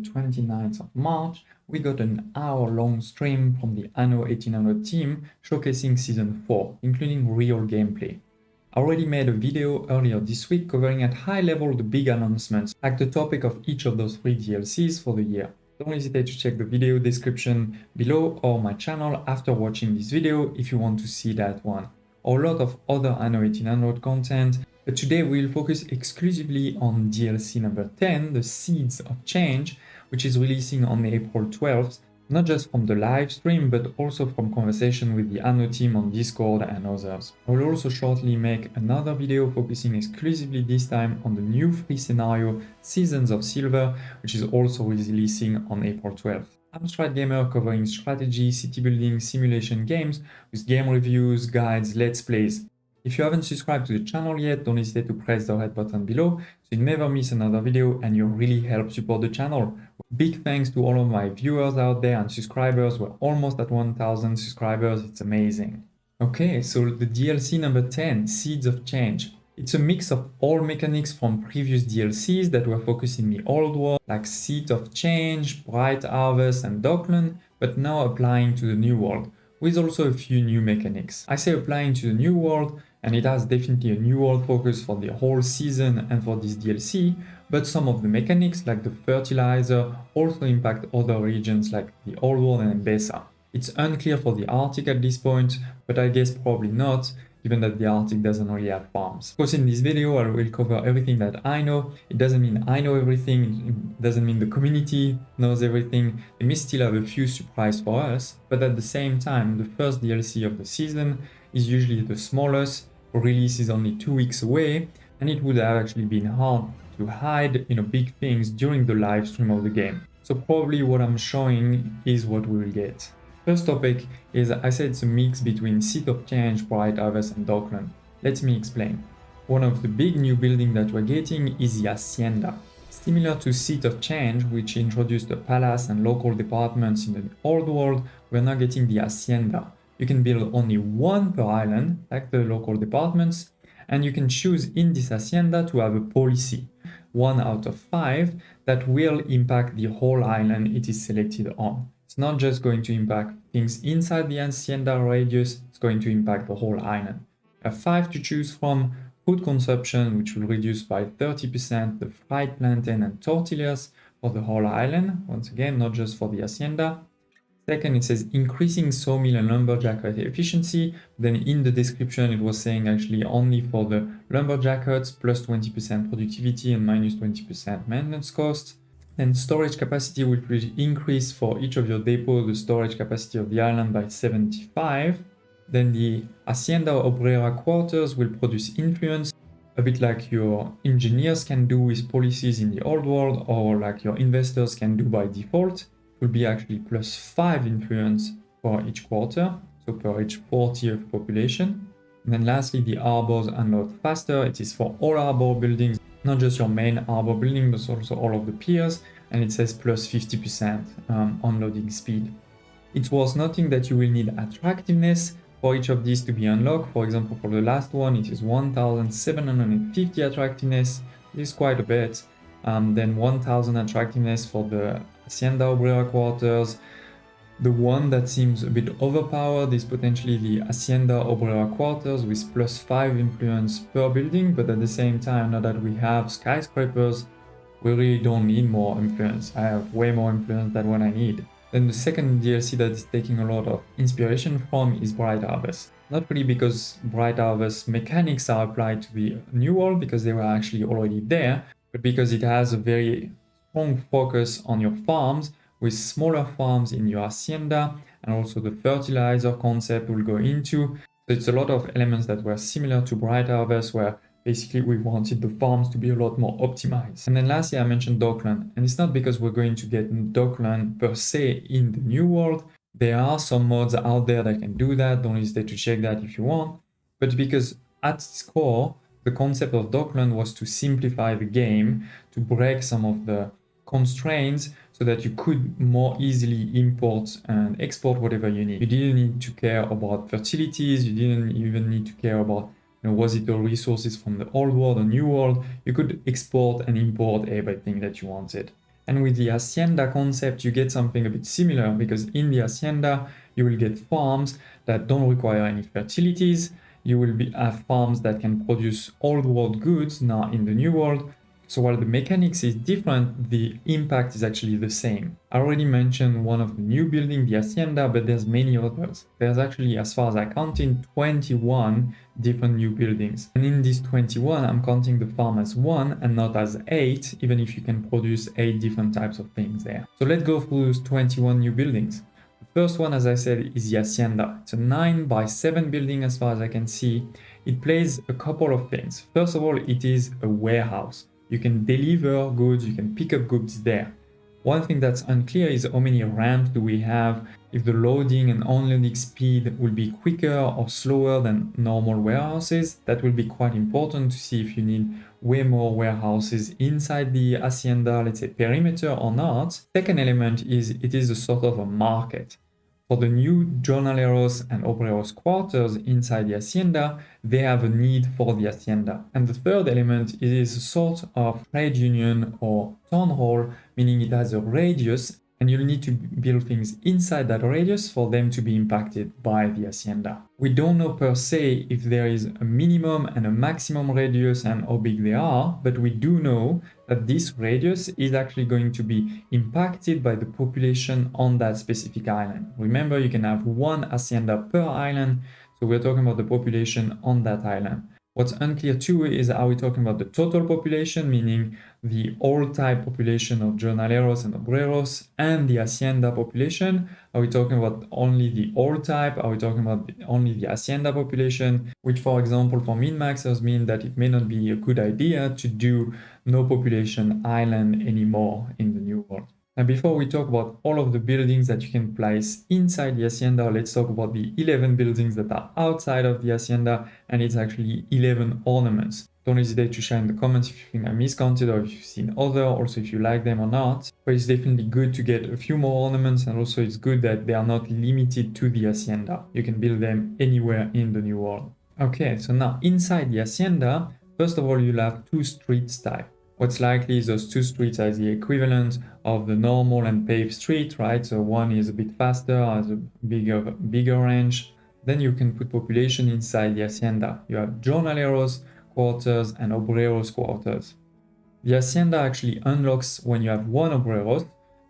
29th of March, we got an hour-long stream from the Anno 1800 team showcasing Season 4, including real gameplay. I already made a video earlier this week covering at high level the big announcements, like the topic of each of those 3 DLCs for the year. Don't hesitate to check the video description below or my channel after watching this video if you want to see that one, or a lot of other Anno 1800 content. But today we'll focus exclusively on DLC number 10, the Seeds of Change, which is releasing on April 12th, not just from the live stream, but also from conversation with the Anno team on Discord and others. I will also shortly make another video focusing exclusively this time on the new free scenario Seasons of Silver, which is also releasing on April 12th. I'm Strat Gamer, covering strategy, city building, simulation games with game reviews, guides, let's plays. If you haven't subscribed to the channel yet, don't hesitate to press the red button below so you never miss another video and you really help support the channel. Big thanks to all of my viewers out there and subscribers. We're almost at 1000 subscribers, it's amazing. Okay, so the DLC number 10, Seeds of Change. It's a mix of all mechanics from previous DLCs that were focused in the old world, like Seed of Change, Bright Harvest and Dockland, but now applying to the new world, with also a few new mechanics. I say applying to the new world, and it has definitely a new world focus for the whole season and for this DLC, but some of the mechanics like the fertilizer also impact other regions like the old world and Besa. It's unclear for the Arctic at this point, but I guess probably not, given that the Arctic doesn't really have farms. Of course, in this video I will cover everything that I know. It doesn't mean I know everything, it doesn't mean the community knows everything. They may still have a few surprises for us, but at the same time, the first DLC of the season is usually the smallest. Release is only 2 weeks away, and it would have actually been hard to hide big things during the live stream of the game. So probably what I'm showing is what we will get. First topic is, I said it's a mix between Seed of Change, Bright Harvest and Dockland. Let me explain. One of the big new buildings that we're getting is the Hacienda. Similar to Seed of Change, which introduced a palace and local departments in the old world, we're now getting the Hacienda. You can build only one per island, like the local departments, and you can choose in this Hacienda to have a policy, 1 out of 5, that will impact the whole island it is selected on. It's not just going to impact things inside the Hacienda radius, it's going to impact the whole island. You have 5 to choose from: food consumption, which will reduce by 30% the fried plantain and tortillas for the whole island, once again, not just for the Hacienda. Second, it says increasing sawmill and lumberjack efficiency. Then in the description, it was saying actually only for the lumberjack huts, plus 20% productivity and minus 20% maintenance cost. Then storage capacity will increase for each of your depots, the storage capacity of the island by 75. Then the Hacienda Obrera quarters will produce influence, a bit like your engineers can do with policies in the old world, or like your investors can do by default. Will be actually plus 5 influence for each quarter, so per each 40 of population. And then lastly, the harbors unload faster. It is for all harbor buildings, not just your main harbor building, but also all of the piers. And it says plus 50% unloading speed. It's worth noting that you will need attractiveness for each of these to be unlocked. For example, for the last one, it is 1750 attractiveness. This is quite a bit. Then 1000 attractiveness for the Hacienda Obrera quarters. The one that seems a bit overpowered is potentially the Hacienda Obrera quarters with plus 5 influence per building, but at the same time, now that we have skyscrapers, we really don't need more influence. I have way more influence than what I need. Then the second DLC that is taking a lot of inspiration from is Bright Harvest. Not really because Bright Harvest mechanics are applied to the new world, because they were actually already there, but because it has a very strong focus on your farms, with smaller farms in your Hacienda, and also the fertilizer concept we'll go into. So it's a lot of elements that were similar to Bright Harvest, where basically we wanted the farms to be a lot more optimized. And then lastly, I mentioned Dockland, and it's not because we're going to get Dockland per se in the new world. There are some mods out there that can do that, don't hesitate to check that if you want, but because at its core, the concept of Dockland was to simplify the game, to break some of the constraints so that you could more easily import and export whatever you need. You didn't need to care about fertilities, you didn't even need to care about, was it the resources from the old world or new world. You could export and import everything that you wanted. And with the hacienda concept, you get something a bit similar, because in the hacienda, you will get farms that don't require any fertilities. You will have farms that can produce old world goods now in the new world. So while the mechanics is different, the impact is actually the same. I already mentioned one of the new buildings, the hacienda, but there's many others. There's actually, as far as I counted, 21 different new buildings. And in these 21, I'm counting the farm as 1 and not as 8, even if you can produce 8 different types of things there. So let's go through those 21 new buildings. The first one, as I said, is the hacienda. It's a 9 by 7 building as far as I can see. It plays a couple of things. First of all, it is a warehouse. You can deliver goods, you can pick up goods there. One thing that's unclear is how many ramps do we have, if the loading and unloading speed will be quicker or slower than normal warehouses. That will be quite important to see if you need way more warehouses inside the hacienda, let's say perimeter, or not. Second element is it is a sort of a market. For the new jornaleros and obreros quarters inside the hacienda, they have a need for the hacienda. And the third element is a sort of trade union or town hall, meaning it has a radius, and you'll need to build things inside that radius for them to be impacted by the hacienda. We don't know per se if there is a minimum and a maximum radius and how big they are, but we do know that this radius is actually going to be impacted by the population on that specific island. Remember, you can have one hacienda per island, so we're talking about the population on that island. What's unclear too is, are we talking about the total population, meaning the old type population of jornaleros and obreros, and the hacienda population? Are we talking about only the old type? Are we talking about only the hacienda population? Which, for example, for min-maxers mean that it may not be a good idea to do no population island anymore in the new world. And before we talk about all of the buildings that you can place inside the hacienda, let's talk about the 11 buildings that are outside of the hacienda, and it's actually 11 ornaments. Don't hesitate to share in the comments if you think I miscounted or if you've seen other, also if you like them or not. But it's definitely good to get a few more ornaments, and also it's good that they are not limited to the hacienda. You can build them anywhere in the new world. Okay, so now inside the hacienda, first of all, you'll have two streets type. What's likely is those two streets are the equivalent of the normal and paved street, right? So one is a bit faster, has a bigger range. Then you can put population inside the hacienda. You have jornaleros quarters and obreros quarters. The hacienda actually unlocks when you have one obreros.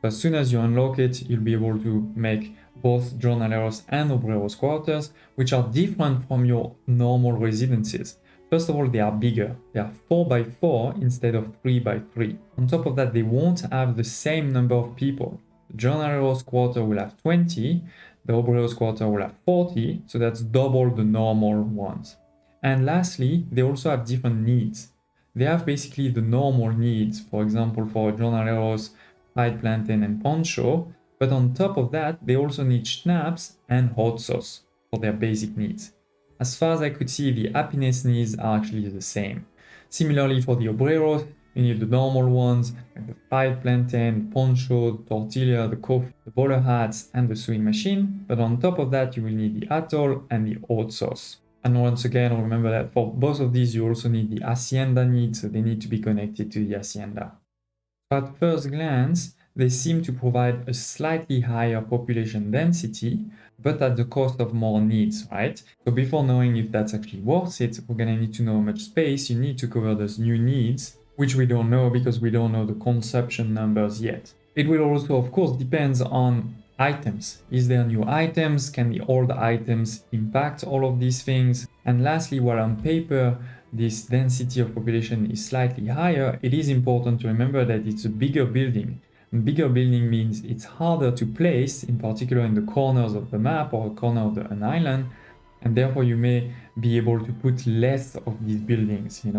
So as soon as you unlock it, you'll be able to make both jornaleros and obreros quarters, which are different from your normal residences. First of all, they are bigger. They are 4 by 4 instead of 3 by 3. On top of that, they won't have the same number of people. The jornaleros quarter will have 20, the obreros quarter will have 40, so that's double the normal ones. And lastly, they also have different needs. They have basically the normal needs, for example, for jornaleros, fried plantain and poncho, but on top of that, they also need schnapps and hot sauce for their basic needs. As far as I could see, the happiness needs are actually the same. Similarly, for the obreros, you need the normal ones, like the fried plantain, the poncho, the tortilla, the coffee, the bowler hats, and the sewing machine. But on top of that, you will need the atoll and the hot sauce. And once again, remember that for both of these, you also need the hacienda needs, so they need to be connected to the hacienda. At first glance, they seem to provide a slightly higher population density, but at the cost of more needs, right? So before knowing if that's actually worth it, we're gonna need to know how much space you need to cover those new needs, which we don't know because we don't know the consumption numbers yet. It will also, of course, depend on items. Is there new items? Can the old items impact all of these things? And lastly, while on paper, this density of population is slightly higher, it is important to remember that it's a bigger building. And bigger building means it's harder to place, in particular in the corners of the map or corner of an island, and therefore you may be able to put less of these buildings, in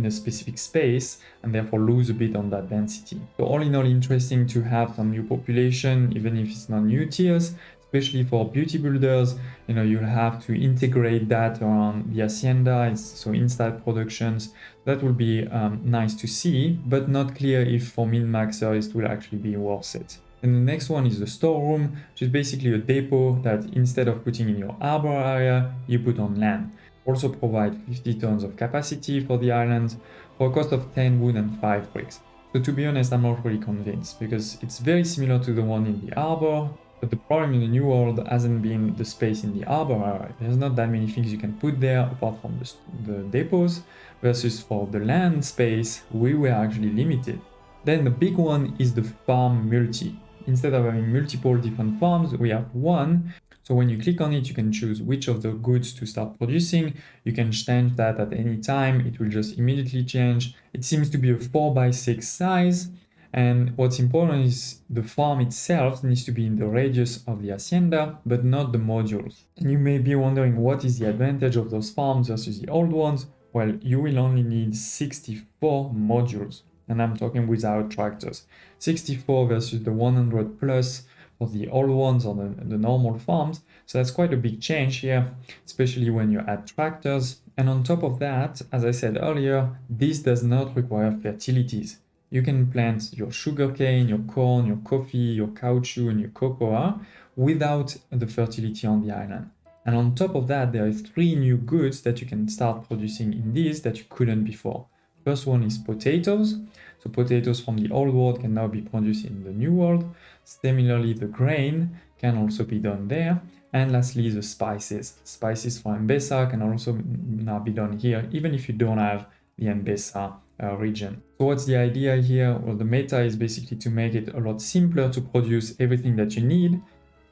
a specific space, and therefore lose a bit on that density. So all in all, interesting to have some new population, even if it's not new tiers, especially for beauty builders. You'll have to integrate that around the hacienda, so inside productions. That will be nice to see, but not clear if for min-maxers it will actually be worth it. And the next one is the storeroom, which is basically a depot that instead of putting in your arbor area, you put on land. Also provide 50 tons of capacity for the island for a cost of 10 wood and 5 bricks. So to be honest, I'm not really convinced because it's very similar to the one in the harbor, but the problem in the new world hasn't been the space in the harbor. There's not that many things you can put there apart from the depots, versus for the land space, we were actually limited. Then the big one is the farm multi. Instead of having multiple different farms, we have one. So when you click on it, you can choose which of the goods to start producing. You can change that at any time. It will just immediately change. It seems to be a 4x6 size. And what's important is the farm itself needs to be in the radius of the hacienda, but not the modules. And you may be wondering what is the advantage of those farms versus the old ones? Well, you will only need 64 modules. And I'm talking without tractors. 64 versus the 100 plus for the old ones or the normal farms. So that's quite a big change here, especially when you add tractors. And on top of that, as I said earlier, this does not require fertilities. You can plant your sugarcane, your corn, your coffee, your caoutchouc, and your cocoa without the fertility on the island. And on top of that, there are 3 new goods that you can start producing in this that you couldn't before. First one is potatoes. So potatoes from the old world can now be produced in the new world. Similarly, the grain can also be done there. And lastly, the spices. Spices for M-Pesa can also now be done here, even if you don't have the M-Pesa region. So what's the idea here? Well, the meta is basically to make it a lot simpler to produce everything that you need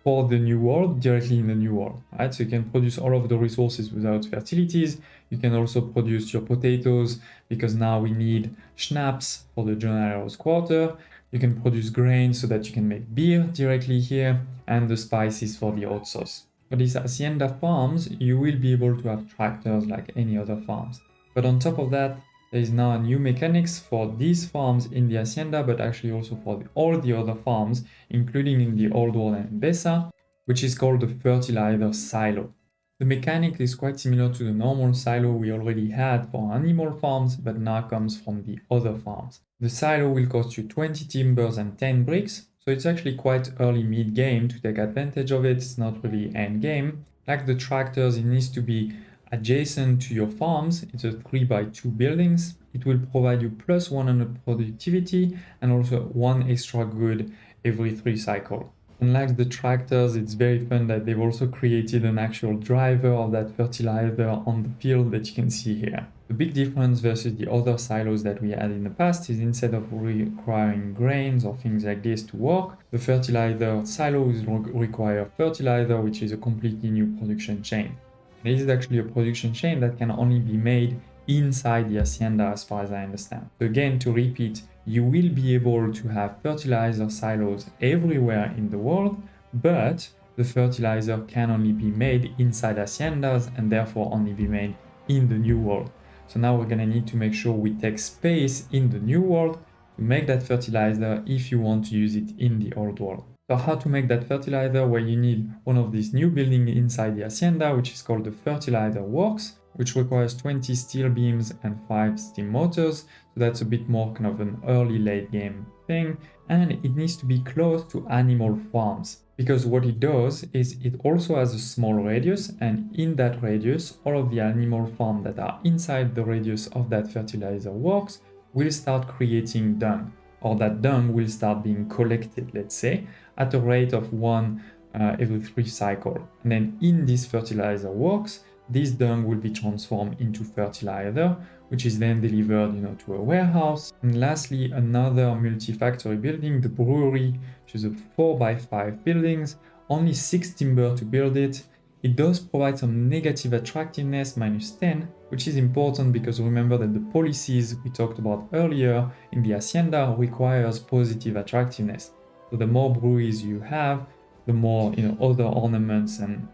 for the new world directly in the new world, right? So you can produce all of the resources without fertilities. You can also produce your potatoes because now we need schnapps for the General's Quarter. You can produce grain so that you can make beer directly here, and the spices for the hot sauce. For these hacienda farms, you will be able to have tractors like any other farms. But on top of that, there is now a new mechanics for these farms in the hacienda, but actually also for all the other farms, including in the old world and Besa, which is called the fertilizer silo. The mechanic is quite similar to the normal silo we already had for animal farms, but now comes from the other farms. The silo will cost you 20 timbers and 10 bricks, so it's actually quite early mid-game to take advantage of it. It's not really end-game. Like the tractors, it needs to be adjacent to your farms. It's a 3x2 buildings. It will provide you plus 100 productivity and also 1 extra good every 3 cycles. Unlike the tractors, it's very fun that they've also created an actual driver of that fertilizer on the field that you can see here. The big difference versus the other silos that we had in the past is instead of requiring grains or things like this to work, the fertilizer silos require fertilizer, which is a completely new production chain. This is actually a production chain that can only be made inside the hacienda as far as I understand. So again, to repeat, you will be able to have fertilizer silos everywhere in the world, but the fertilizer can only be made inside haciendas and therefore only be made in the new world. So now we're gonna need to make sure we take space in the new world to make that fertilizer if you want to use it in the old world. So how to make that fertilizer? Well, you need one of these new buildings inside the hacienda, which is called the fertilizer works, which requires 20 steel beams and 5 steam motors. So that's a bit more kind of an early late game thing. And it needs to be close to animal farms, because what it does is it also has a small radius, and in that radius, all of the animal farms that are inside the radius of that fertilizer works will start creating dung, or that dung will start being collected, let's say, at a rate of 1 every 3 cycles. And then in this fertilizer works, this dung will be transformed into fertilizer, which is then delivered, to a warehouse. And lastly, another multi-factory building, the brewery, which is a 4x5 buildings, only 6 timber to build it. It does provide some negative attractiveness, -10, which is important because remember that the policies we talked about earlier in the hacienda requires positive attractiveness. So the more breweries you have, the more other ornaments and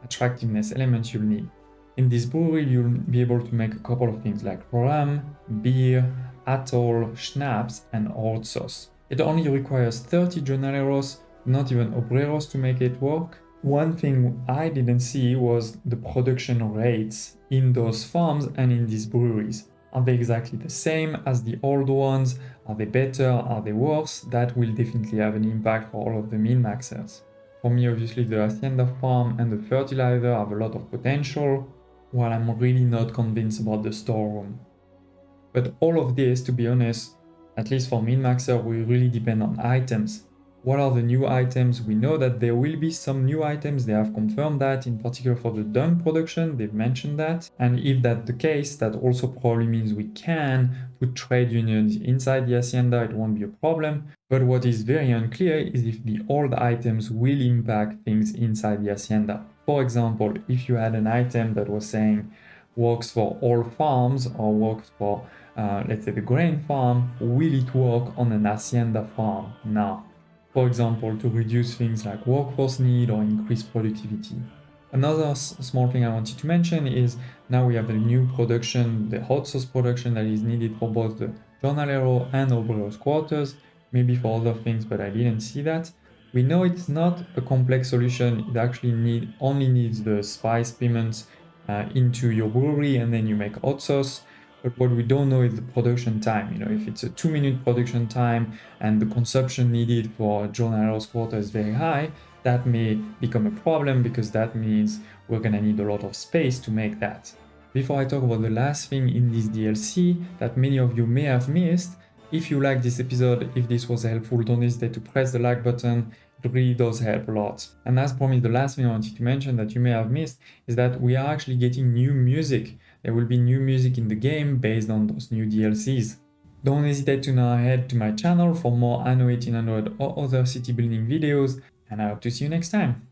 attractiveness elements you'll need. In this brewery, you'll be able to make a couple of things like rum, beer, atoll, schnapps, and hot sauce. It only requires 30 jornaleros, not even obreros, to make it work. One thing I didn't see was the production rates in those farms and in these breweries. Are they exactly the same as the old ones? Are they better? Are they worse? That will definitely have an impact for all of the min-maxers. For me, obviously, the hacienda farm and the fertilizer have a lot of potential, while I'm really not convinced about the storeroom. But all of this, to be honest, At least for min-maxer, we really depend on items. What are the new items? We know that there will be some new items, they have confirmed that, in particular for the done production, they've mentioned that. And if that's the case, that also probably means we can put trade unions inside the hacienda, it won't be a problem. But what is very unclear is if the old items will impact things inside the hacienda. For example, if you had an item that was saying works for all farms or works for, let's say, the grain farm, will it work on an hacienda farm now? For example, to reduce things like workforce need or increase productivity. Another small thing I wanted to mention is now we have the new production, the hot sauce production that is needed for both the jornalero and obreros quarters, maybe for other things, but I didn't see that. We know it's not a complex solution, it actually only needs the spice piments into your brewery and then you make hot sauce. But what we don't know is the production time. If it's a 2-minute production time and the consumption needed for jornalero's quarter is very high, that may become a problem because that means we're gonna need a lot of space to make that. Before I talk about the last thing in this DLC that many of you may have missed, if you like this episode, if this was helpful, don't hesitate to press the like button. It really does help a lot. And as promised, the last thing I wanted to mention that you may have missed is that we are actually getting new music. There will be new music in the game based on those new DLCs. Don't hesitate to now head to my channel for more Anno 1800 or other city building videos, and I hope to see you next time.